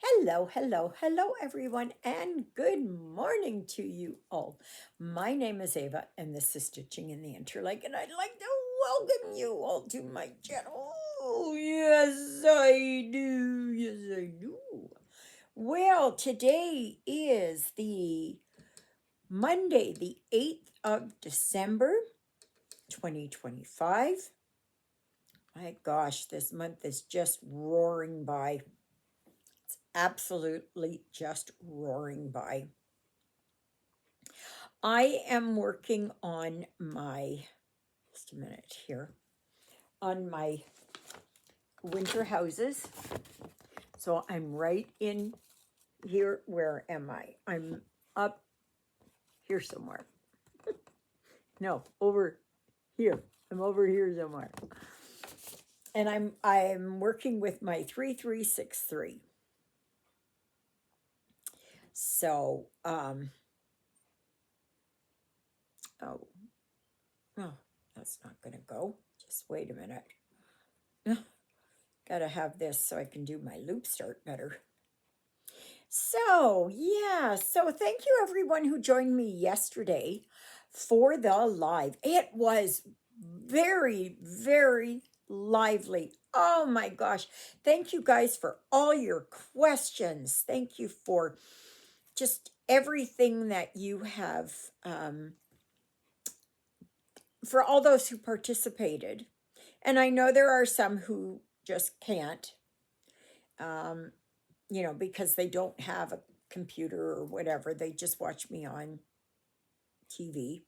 Hello, hello, hello, everyone, and good morning to you all. My name is Ava, and this is Stitching in the Interlake, and I'd like to welcome you all to my channel. Oh, yes, I do. Yes, I do. Well, today is the Monday, the 8th of December, 2025. My gosh, this month is just roaring by. Absolutely just roaring by. I am working on just a minute here, on my winter houses. So I'm right in here. Where am I? I'm up here somewhere. No, over here. I'm over here somewhere. And I'm working with my 3363. So oh, oh, that's not gonna go. Just wait a minute. Gotta have this so I can do my loop start better. So, yeah, so thank you everyone who joined me yesterday for the live. It was very, very lively. Oh my gosh. Thank you guys for all your questions. Thank you for just everything that you have, for all those who participated. And I know there are some who just can't. Because they don't have a computer or whatever. They just watch me on TV.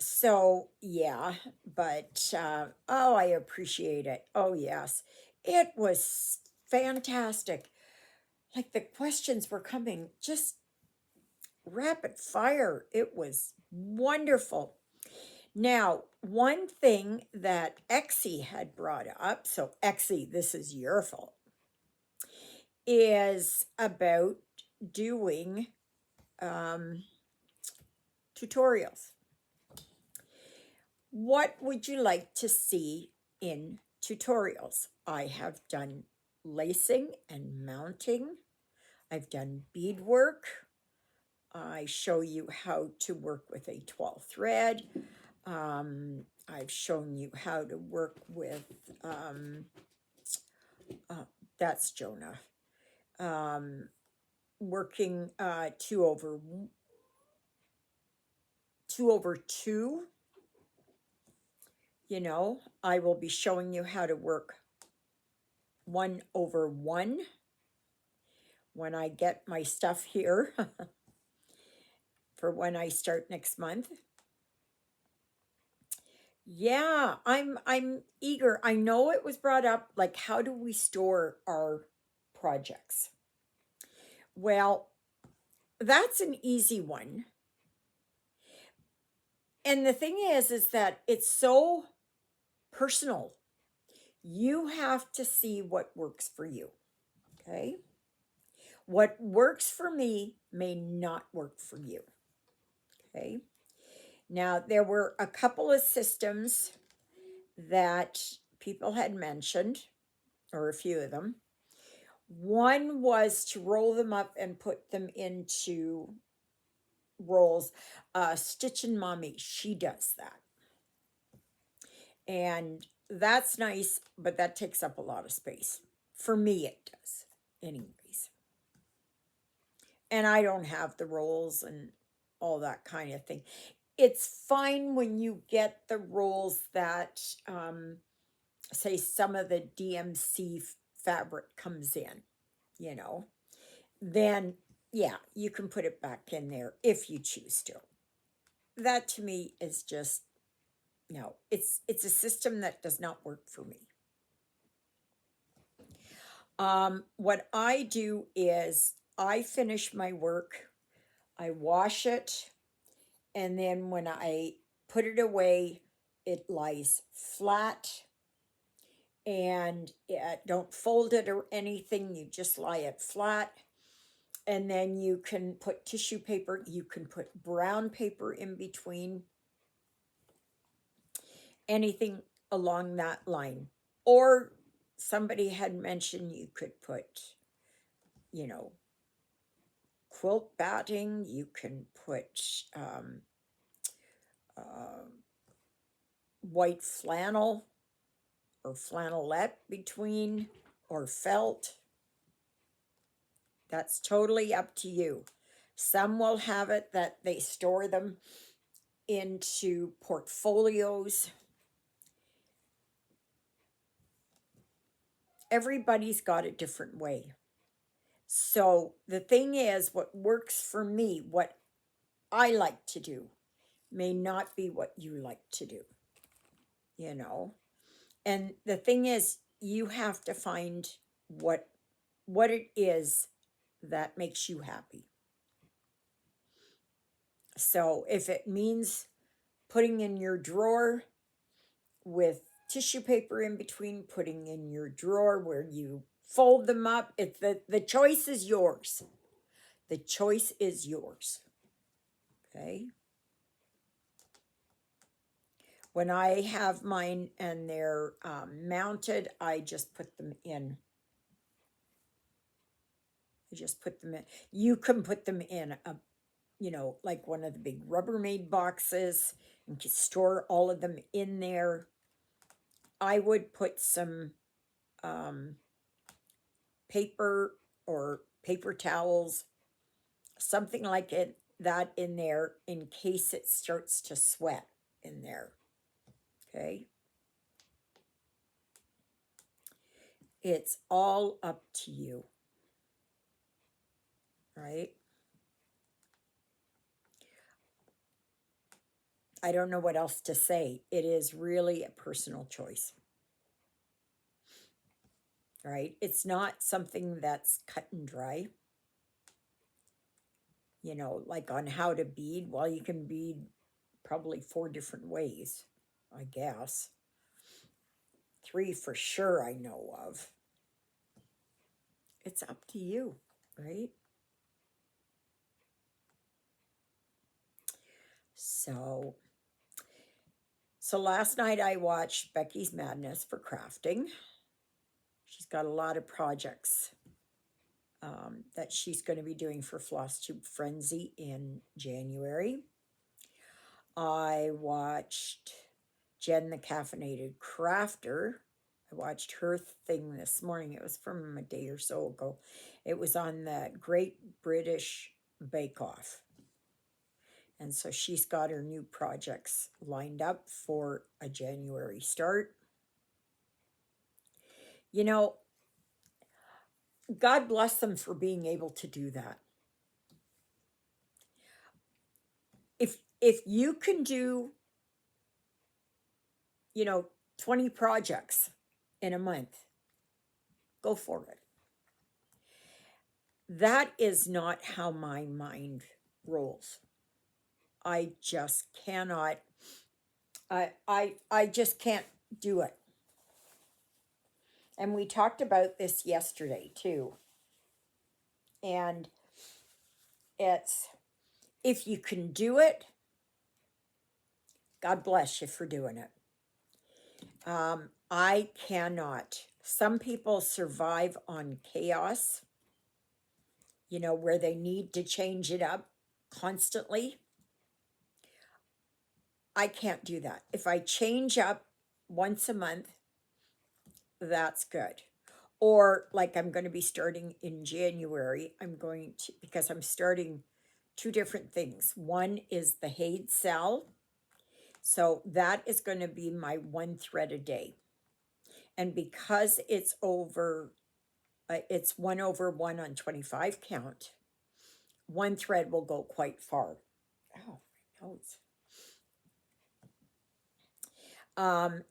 So yeah, but oh, I appreciate it. Oh, yes. It was fantastic. Like the questions were coming just rapid fire. It was wonderful. Now, one thing that Exie had brought up, so Exie, this is your fault, is about doing tutorials. What would you like to see in tutorials? I have done lacing and mounting. I've done beadwork. I show you how to work with a 12 thread. I've shown you how to work with, that's Jonah. Working 2/2. I will be showing you how to work 1/1 when I get my stuff here for when I start next month. Yeah, I'm eager. I know it was brought up, like, how do we store our projects? Well, that's an easy one. And the thing is that it's so personal. You have to see what works for you. Okay? What works for me may not work for you. Okay? Now, there were a couple of systems that people had mentioned, or a few of them. One was to roll them up and put them into rolls. Stitchin' Mommy, she does that. And that's nice, but that takes up a lot of space. For me, it does, anyways. And I don't have the rolls and all that kind of thing. It's fine when you get the rolls that, say, some of the DMC fabric comes in, then yeah, you can put it back in there if you choose to. That to me is just, no, it's a system that does not work for me. What I do is I finish my work, I wash it, and then when I put it away, it lies flat, and don't fold it or anything. You just lie it flat, and then you can put tissue paper. You can put brown paper in between, anything along that line. Or somebody had mentioned you could put you know, quilt batting. You can put uh, white flannel or flannelette between, or felt. That's totally up to you. Some will have it that they store them into portfolios. Everybody's got a different way. So the thing is, what works for me, what I like to do, may not be what you like to do, you know? And the thing is, you have to find what what it is that makes you happy. So if it means putting in your drawer with tissue paper in between, putting in your drawer where you fold them up, it's the choice is yours. The choice is yours. Okay? When I have mine and they're mounted, I just put them in. I just put them in. You can put them in a, you know, like one of the big Rubbermaid boxes and can store all of them in there. I would put some um, paper or paper towels, something like it, that in there in case it starts to sweat in there. Okay? It's all up to you, right? I don't know what else to say. It is really a personal choice, right? It's not something that's cut and dry, you know, like on how to bead. Well, you can bead probably 4 different ways, I guess. 3 for sure I know of. It's up to you, right? So, so last night I watched Becky's Madness for crafting. She's got a lot of projects that she's going to be doing for Floss Tube Frenzy in January. I watched Jen the Caffeinated Crafter. I watched her thing this morning. It was from a day or so ago. It was on the Great British Bake Off. And so she's got her new projects lined up for a January start. You know, God bless them for being able to do that. If you can do, you know, 20 projects in a month, go for it. That is not how my mind rolls. I just cannot. I just can't do it. And we talked about this yesterday too. And it's, if you can do it, God bless you for doing it. I cannot. Some people survive on chaos, you know, where they need to change it up constantly. I can't do that. If I change up once a month, that's good. Or like I'm going to be starting in January, I'm going to, because I'm starting 2 different things. One is the Haid cell. So that is going to be my 1 thread a day. And because it's over, it's 1/1 on 25 count, 1 thread will go quite far. Oh, my nose.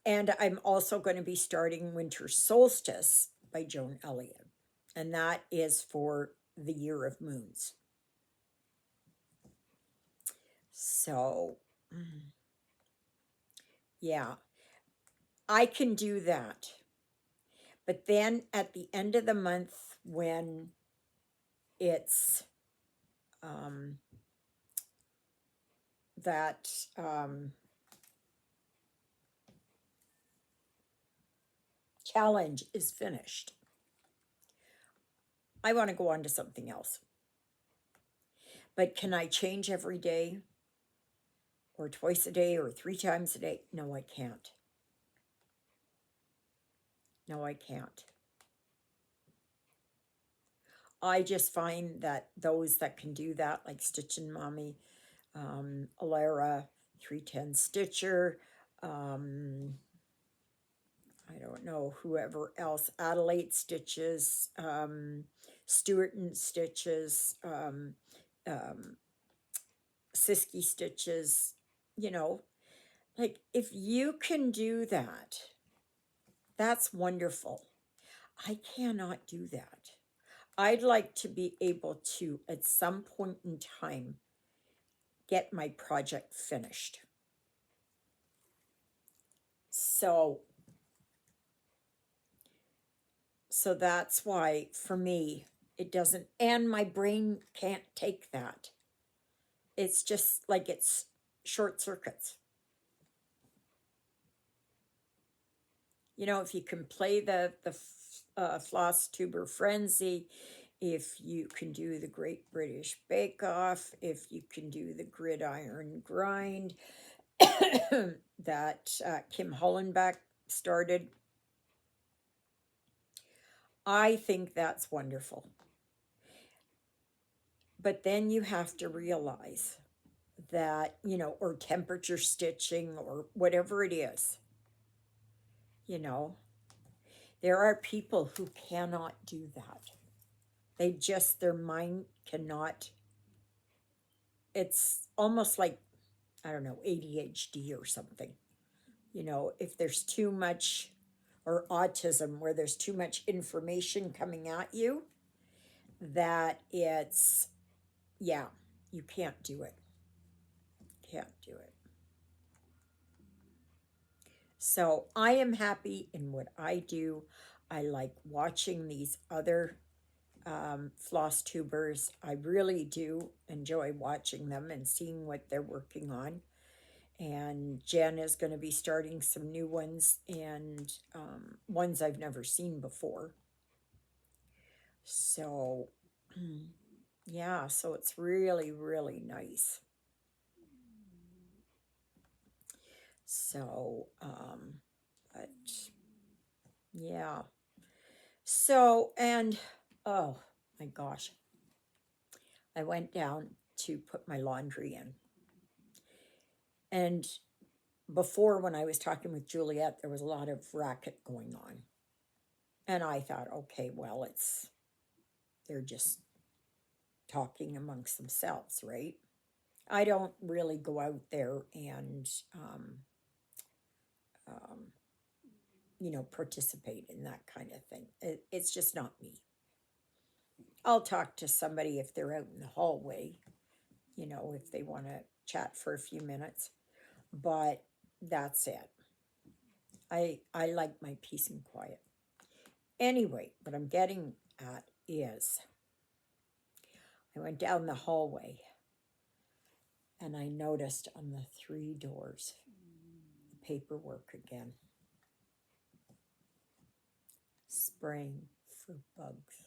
And I'm also going to be starting Winter Solstice by Joan Elliott. And that is for the year of moons. So, yeah, I can do that. But then at the end of the month, when it's that challenge is finished, I want to go on to something else. But can I change every day or twice a day or 3 times a day? No, I can't. No, I can't. I just find that those that can do that, like Stitchin' Mommy, Alara, 310 Stitcher, um, I don't know, whoever else, Adelaide Stitches, Stewart and Stitches, Siskey Stitches, you know, like if you can do that, that's wonderful. I cannot do that. I'd like to be able to, at some point in time, get my project finished. So that's why for me it doesn't, and my brain can't take that. It's just like it's short circuits. You know, if you can play the floss tuber frenzy, if you can do the Great British Bake Off, if you can do the gridiron grind that Kim Hollenbeck started, I think that's wonderful. But then you have to realize that, you know, or temperature stitching or whatever it is, you know, there are people who cannot do that. They just, their mind cannot, it's almost like, I don't know, ADHD or something. You know, if there's too much, or autism, where there's too much information coming at you, that it's, yeah, you can't do it. Can't do it. So I am happy in what I do. I like watching these other floss tubers. I really do enjoy watching them and seeing what they're working on. And Jen is going to be starting some new ones, and ones I've never seen before. So, yeah, so it's really, really nice. So, but yeah. So, and oh my gosh, I went down to put my laundry in. And before, when I was talking with Juliet, there was a lot of racket going on. And I thought, okay, well, they're just talking amongst themselves, right? I don't really go out there and, um, you know, participate in that kind of thing. It's just not me. I'll talk to somebody if they're out in the hallway, you know, if they want to chat for a few minutes. But that's it. I like my peace and quiet. Anyway, what I'm getting at is I went down the hallway and I noticed on the 3 doors the paperwork again. Spraying for bugs.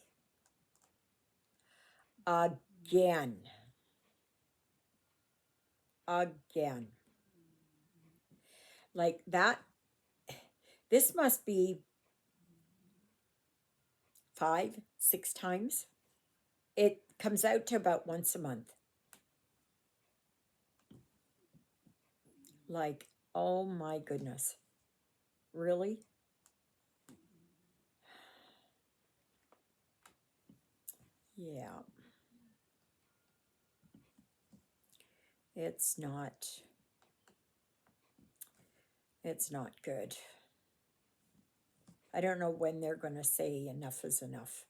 Again. Again. Like that. This must be 5, 6 times. It comes out to about once a month. Like, oh my goodness. Really? Yeah. It's not good. I don't know when they're going to say enough is enough.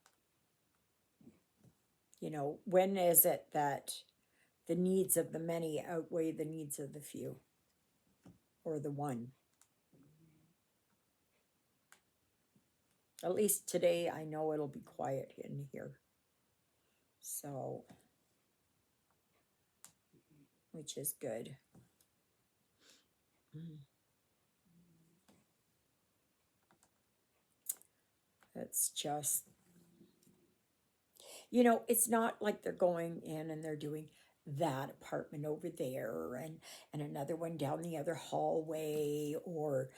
You know, when is it that the needs of the many outweigh the needs of the few or the one? At least today I know it'll be quiet in here. So, which is good. It's just, You know, it's not like they're going in and they're doing that apartment over there and another one down the other hallway, or,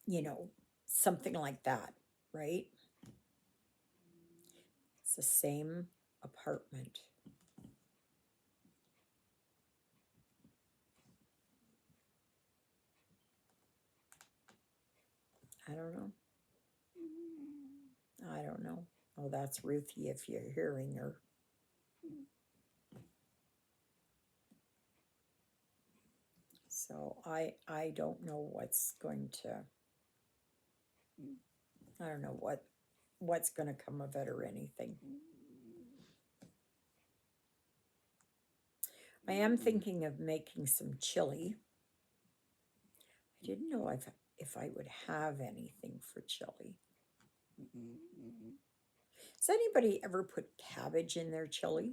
you know, something like that, right? It's the same apartment. I don't know. I don't know. Oh, that's Ruthie if you're hearing her. So I don't know what's going to, I don't know what's going to come of it or anything. I am thinking of making some chili. I didn't know if I would have anything for chili. Does anybody ever put cabbage in their chili?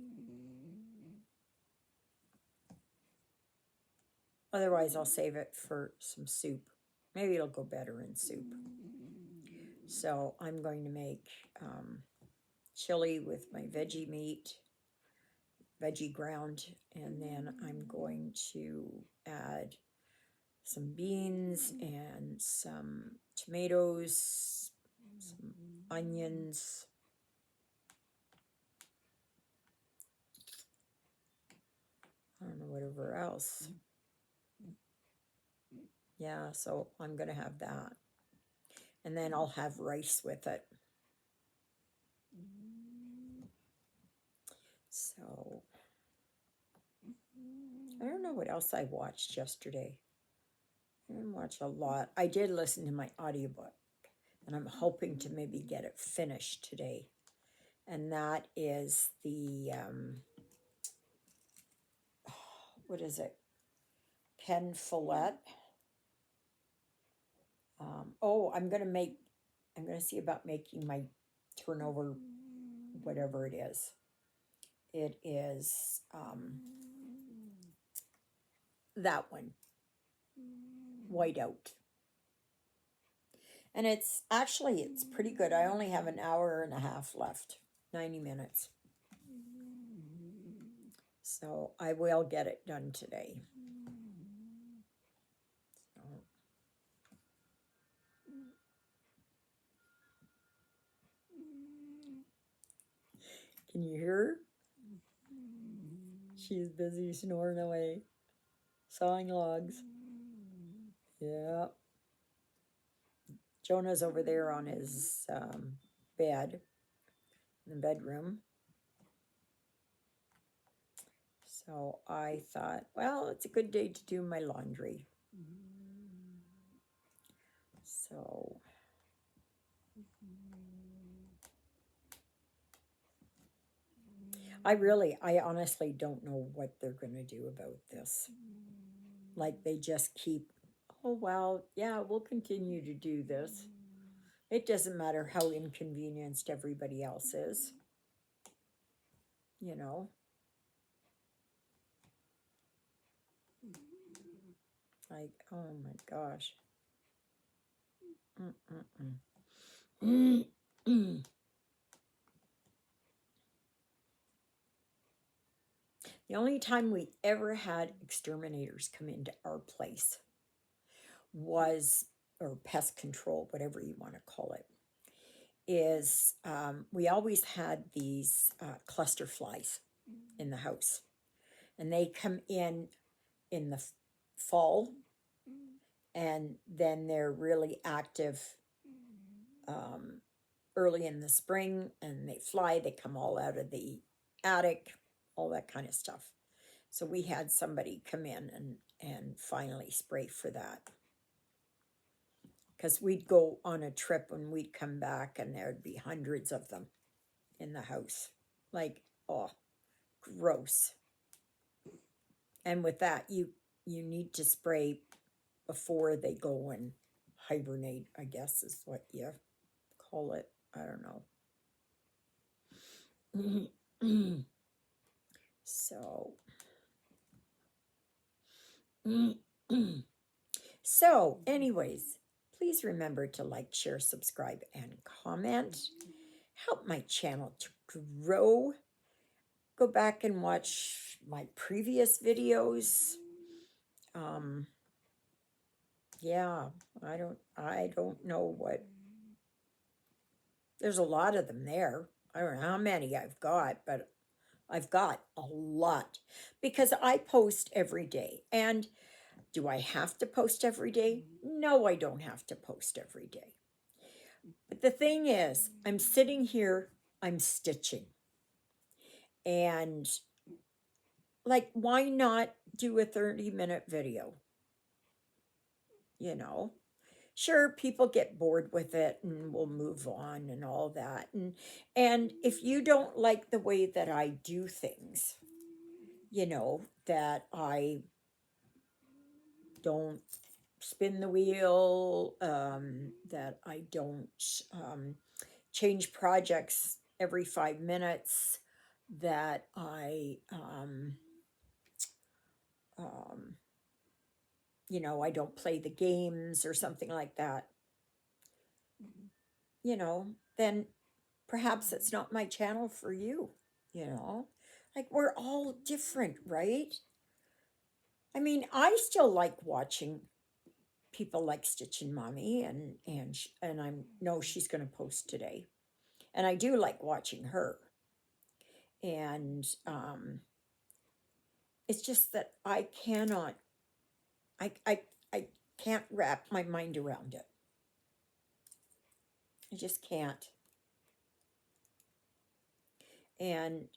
Otherwise, I'll save it for some soup. Maybe it'll go better in soup. So I'm going to make chili with my veggie meat, veggie ground, and then I'm going to add some beans and some tomatoes, some onions. I don't know, whatever else. Yeah, so I'm going to have that. And then I'll have rice with it. So I don't know what else I watched yesterday. I didn't watch a lot. I did listen to my audiobook, and I'm hoping to maybe get it finished today. And that is the, what is it? Pen Follett. I'm going to see about making my turnover, whatever it is. It is that one, Whiteout. And it's pretty good. I only have an hour and a half left, 90 minutes. So I will get it done today. So. Can you hear her? She's busy snoring away, sawing logs. Yeah. Jonah's over there on his bed in the bedroom. So I thought, well, it's a good day to do my laundry. So I honestly don't know what they're going to do about this. Like they just keep, oh, well, yeah, we'll continue to do this. It doesn't matter how inconvenienced everybody else is, you know. Like, oh my gosh. The only time we ever had exterminators come into our place was, or pest control, whatever you want to call it, is we always had these cluster flies in the house. And they come in the fall, and then they're really active early in the spring, and they fly, they come all out of the attic, all that kind of stuff. So we had somebody come in and finally spray for that. Because we'd go on a trip and we'd come back and there'd be hundreds of them in the house. Like, oh, gross. And with that, you need to spray before they go and hibernate, I guess is what you call it. I don't know. So, so anyways, please remember to like, share, subscribe, and comment. Help my channel to grow. go back and watch my previous videos. Yeah, I don't know what, there's a lot of them there. I don't know how many I've got, but I've got a lot because I post every day. And do I have to post every day? No, I don't have to post every day. But the thing is, I'm sitting here, I'm stitching. And like, why not do a 30-minute video? You know, sure, people get bored with it and we'll move on and all that. And if you don't like the way that I do things, you know, that I don't spin the wheel, that I don't change projects every 5 minutes, that um, you know, I don't play the games or something like that, you know, then perhaps it's not my channel for you, you know? Like, we're all different, right? I mean, I still like watching people like Stitching Mommy, and I know she's going to post today. And I do like watching her. And it's just that I can't wrap my mind around it. I just can't. And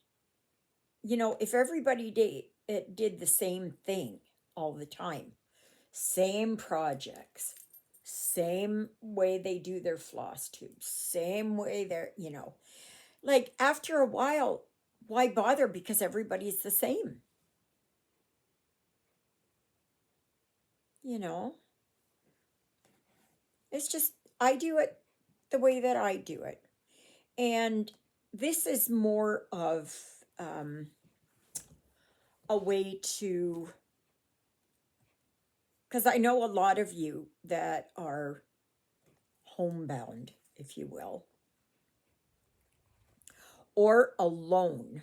you know, if everybody did the same thing all the time, same projects, same way they do their floss tubes, same way they're, you know, like after a while, why bother? Because everybody's the same, you know? It's just, I do it the way that I do it. And this is more of a way to, because I know a lot of you that are homebound, if you will, or alone,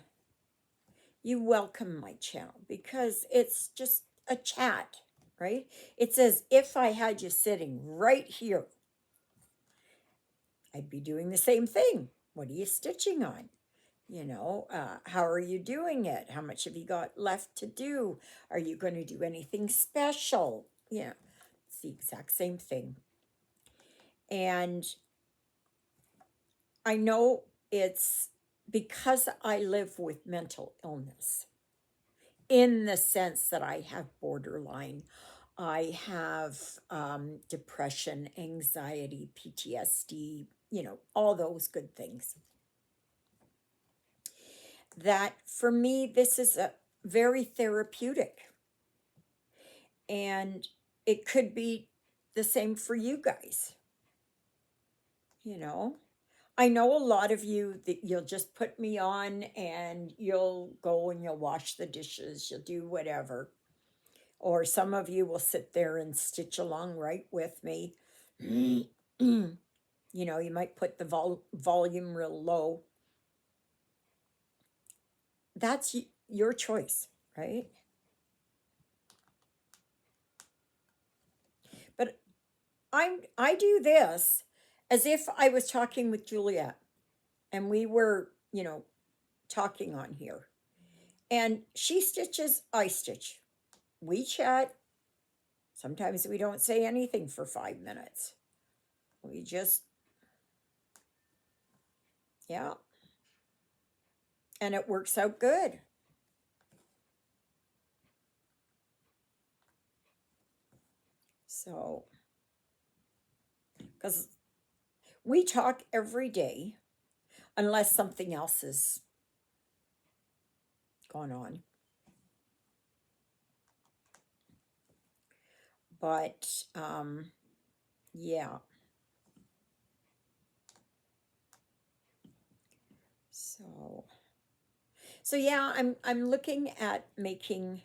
you welcome my channel because it's just a chat, right? It's as if I had you sitting right here. I'd be doing the same thing. What are you stitching on? You know, how are you doing it? How much have you got left to do? Are you going to do anything special? Yeah, it's the exact same thing. And I know it's because I live with mental illness in the sense that I have borderline. I have depression, anxiety, PTSD, you know, all those good things. That for me, this is a very therapeutic. And it could be the same for you guys, you know? I know a lot of you that you'll just put me on and you'll go and you'll wash the dishes, you'll do whatever. Or some of you will sit there and stitch along right with me. You know, you might put the volume real low. That's your choice, right? But I do this as if I was talking with Juliet and we were, you know, talking on here. And she stitches, I stitch. We chat. Sometimes we don't say anything for 5 minutes. We just, yeah. And it works out good. So, because we talk every day, unless something else is going on. But, yeah. So yeah, I'm looking at making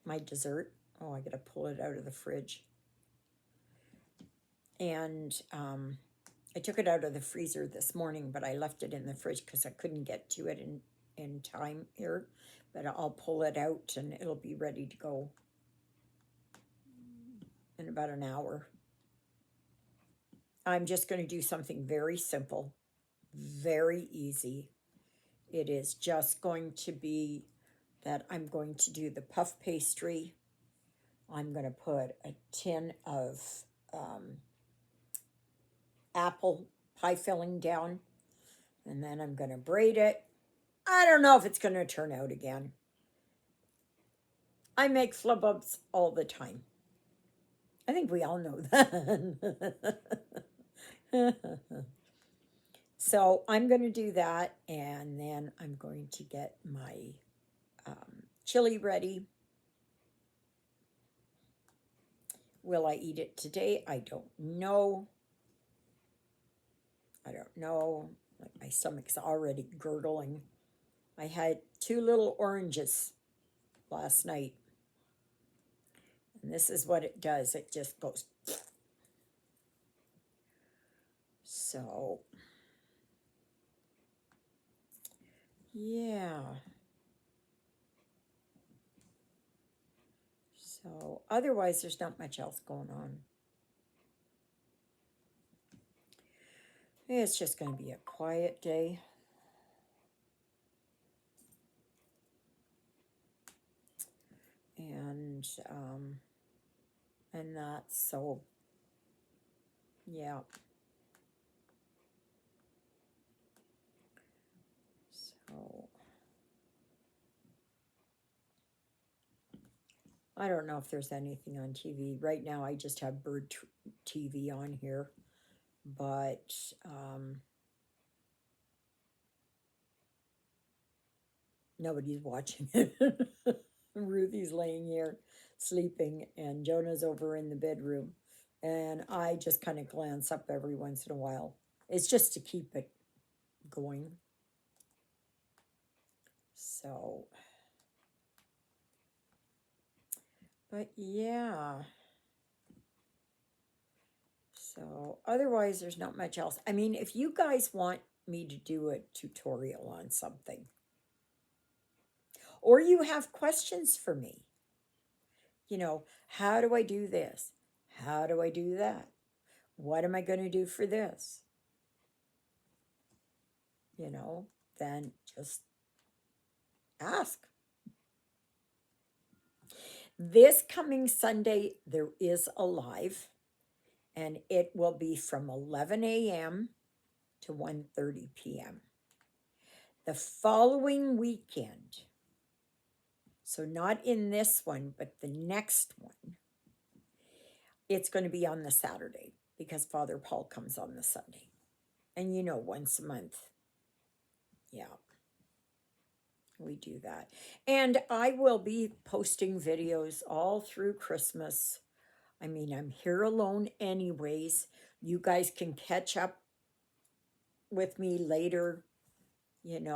my dessert. Oh, I gotta pull it out of the fridge. And I took it out of the freezer this morning, but I left it in the fridge because I couldn't get to it in time here. But I'll pull it out and it'll be ready to go in about an hour. I'm just going to do something very simple, very easy. It is just going to be that I'm going to do the puff pastry. I'm going to put a tin of apple pie filling down, and then I'm going to braid it. I don't know if it's going to turn out again. I make flubbubs all the time. I think we all know that. So I'm going to do that, and then I'm going to get my chili ready. Will I eat it today? I don't know. I don't know. Like, my stomach's already gurgling. I had 2 little oranges last night. And this is what it does. It just goes. So, yeah. So, otherwise, there's not much else going on. It's just going to be a quiet day. And that's so, yeah. So, I don't know if there's anything on TV. Right now, I just have Bird TV on here. But, nobody's watching it. Ruthie's laying here sleeping, and Jonah's over in the bedroom. And I just kind of glance up every once in a while. It's just to keep it going. So, but yeah. So, otherwise, there's not much else. I mean, if you guys want me to do a tutorial on something, or you have questions for me, how do I do this? How do I do that? What am I going to do for this? Then just ask. This coming Sunday, there is a live, and it will be from 11 a.m. to 1:30 p.m. The following weekend, so not in this one, but the next one, it's going to be on the Saturday because Father Paul comes on the Sunday. And once a month. Yeah. We do that. And I will be posting videos all through Christmas. I mean, I'm here alone anyways. You guys can catch up with me later. I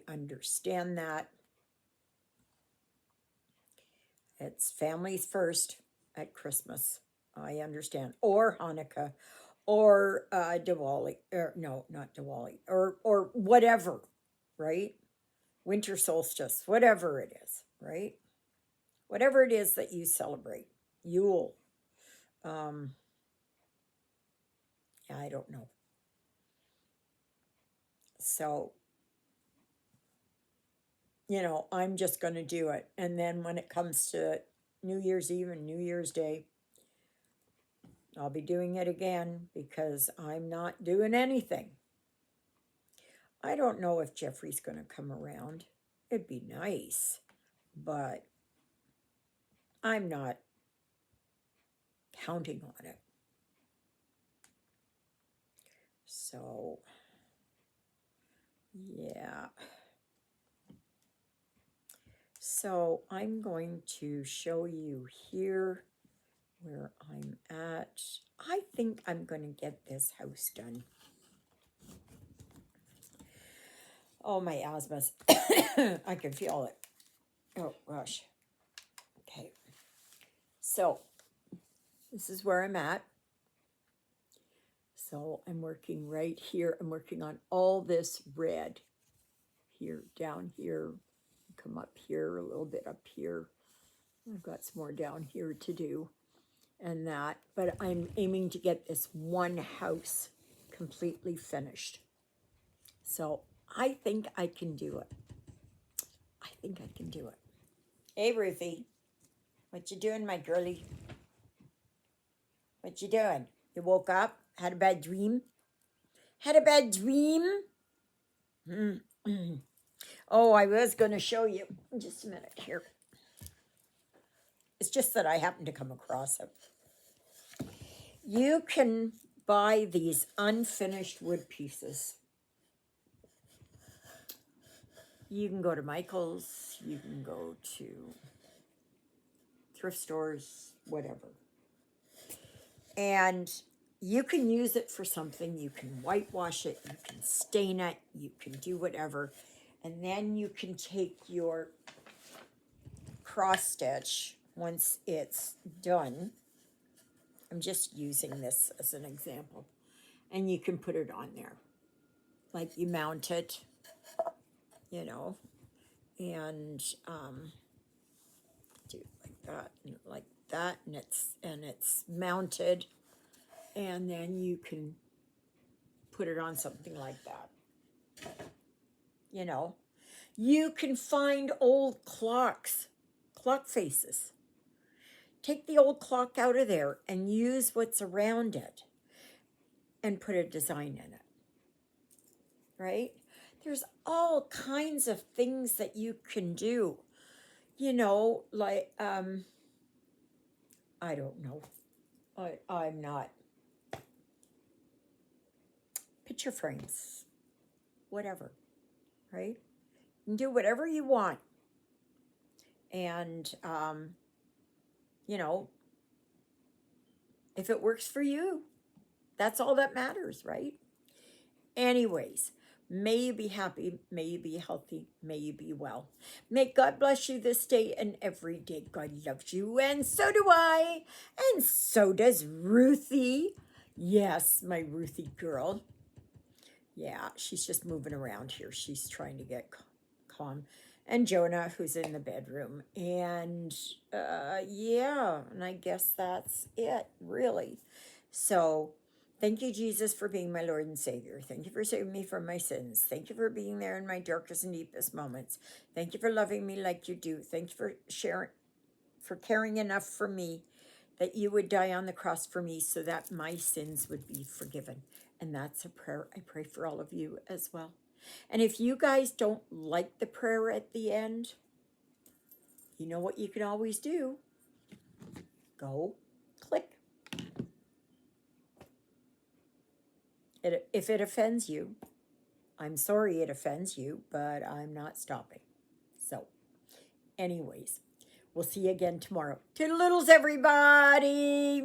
understand that. It's families first at Christmas. I understand. Or Hanukkah. Or Diwali. No, not Diwali. Or whatever, right? Winter solstice, whatever it is, right? Whatever it is that you celebrate. Yule. I don't know. So, I'm just going to do it. And then when it comes to New Year's Eve and New Year's Day, I'll be doing it again because I'm not doing anything. I don't know if Jeffrey's going to come around. It'd be nice, but I'm not counting on it. So, yeah. So I'm going to show you here where I'm at. I think I'm going to get this house done. Oh, my asthma's. I can feel it. Oh, gosh. Okay. So, this is where I'm at. So I'm working right here. I'm working on all this red here, down here, come up here, a little bit up here. I've got some more down here to do and that, but I'm aiming to get this one house completely finished. So I think I can do it. I think I can do it. Hey, Ruthie, what you doing, my girlie? What you doing? You woke up? Had a bad dream? Had a bad dream? Oh, I was going to show you. Just a minute here. It's just that I happened to come across it. You can buy these unfinished wood pieces. You can go to Michael's, you can go to thrift stores, whatever. And you can use it for something. You can whitewash it, you can stain it, you can do whatever. And then you can take your cross stitch once it's done. I'm just using this as an example. And you can put it on there. Like you mount it, you know, and do like that, and it's mounted, and then you can put it on something like that. You know, you can find old clock faces. Take the old clock out of there and use what's around it and put a design in it. Right? There's all kinds of things that you can do. You know, like, I don't know. I'm not. Picture frames, whatever, right? You can do whatever you want. And, you know, if it works for you, that's all that matters, right? Anyways, may you be happy, may you be healthy, may you be well. May God bless you this day and every day. God loves you, and so do I, and so does Ruthie. Yes, my Ruthie girl. Yeah, she's just moving around here. She's trying to get calm. And Jonah, who's in the bedroom. And yeah, and I guess that's it, really. So thank you, Jesus, for being my Lord and Savior. Thank you for saving me from my sins. Thank you for being there in my darkest and deepest moments. Thank you for loving me like you do. Thank you for caring enough for me that you would die on the cross for me so that my sins would be forgiven. And that's a prayer I pray for all of you as well. And if you guys don't like the prayer at the end, you know what you can always do? Go click. If it offends you, I'm sorry it offends you, but I'm not stopping. So, anyways, we'll see you again tomorrow. Toodaloodles, everybody!